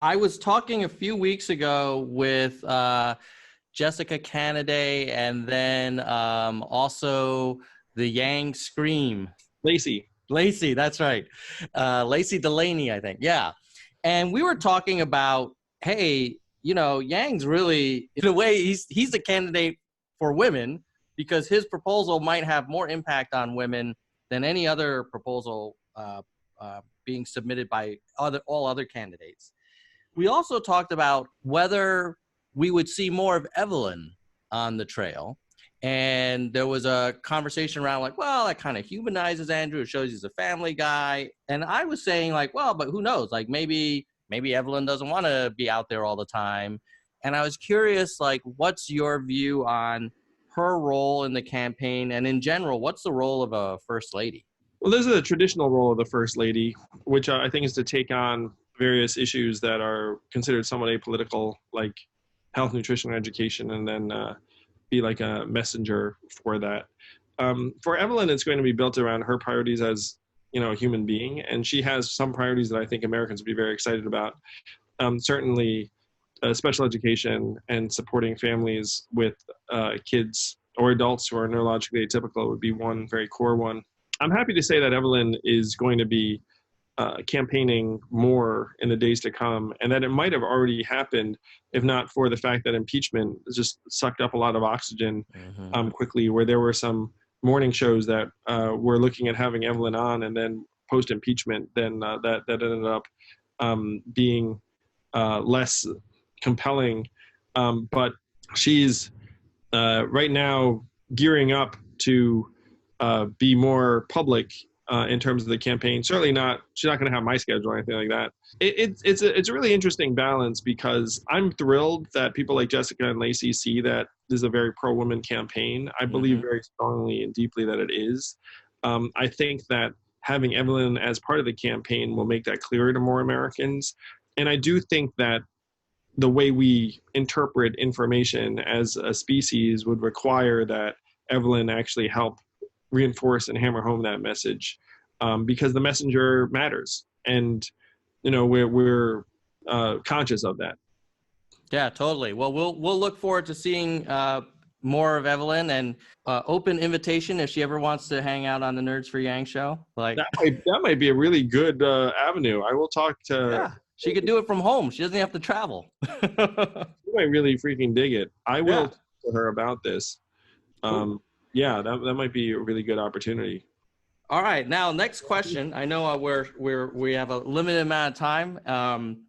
I was talking a few weeks ago with Jessica Canaday and then also the Yang Scream. Lacey. Lacey, that's right. Lacey Delaney, I think. Yeah. And we were talking about, hey, Yang's really, in a way, he's a candidate for women because his proposal might have more impact on women than any other proposal being submitted by all other candidates. We also talked about whether we would see more of Evelyn on the trail. And there was a conversation around like, well, that kind of humanizes Andrew. It shows he's a family guy. And I was saying like, well, but who knows? Like maybe Evelyn doesn't want to be out there all the time. And I was curious, like, what's your view on her role in the campaign? And in general, what's the role of a first lady? Well, there's a traditional role of the first lady, which I think is to take on various issues that are considered somewhat apolitical, like health, nutrition, and education, and then be like a messenger for that. For Evelyn, it's going to be built around her priorities as a human being, and she has some priorities that I think Americans would be very excited about. Certainly, special education and supporting families with kids or adults who are neurologically atypical would be one very core one. I'm happy to say that Evelyn is going to be campaigning more in the days to come, and that it might have already happened if not for the fact that impeachment just sucked up a lot of oxygen quickly, where there were some morning shows that were looking at having Evelyn on, and then post-impeachment, then that ended up being less compelling. But she's right now gearing up to be more public in terms of the campaign. Certainly not, she's not going to have my schedule or anything like that. It's a really interesting balance, because I'm thrilled that people like Jessica and Lacey see that this is a very pro-women campaign. I believe very strongly and deeply that it is. I think that having Evelyn as part of the campaign will make that clearer to more Americans. And I do think that the way we interpret information as a species would require that Evelyn actually help reinforce and hammer home that message, because the messenger matters, and we're conscious of that. Yeah, totally. Well, we'll look forward to seeing more of Evelyn, and open invitation if she ever wants to hang out on the Nerds for Yang show. Like that might be a really good avenue. I will talk to. Yeah, she could do it from home. She doesn't have to travel. She might really freaking dig it. I will talk to her about this. Yeah, that might be a really good opportunity. All right, now next question. I know we have a limited amount of time.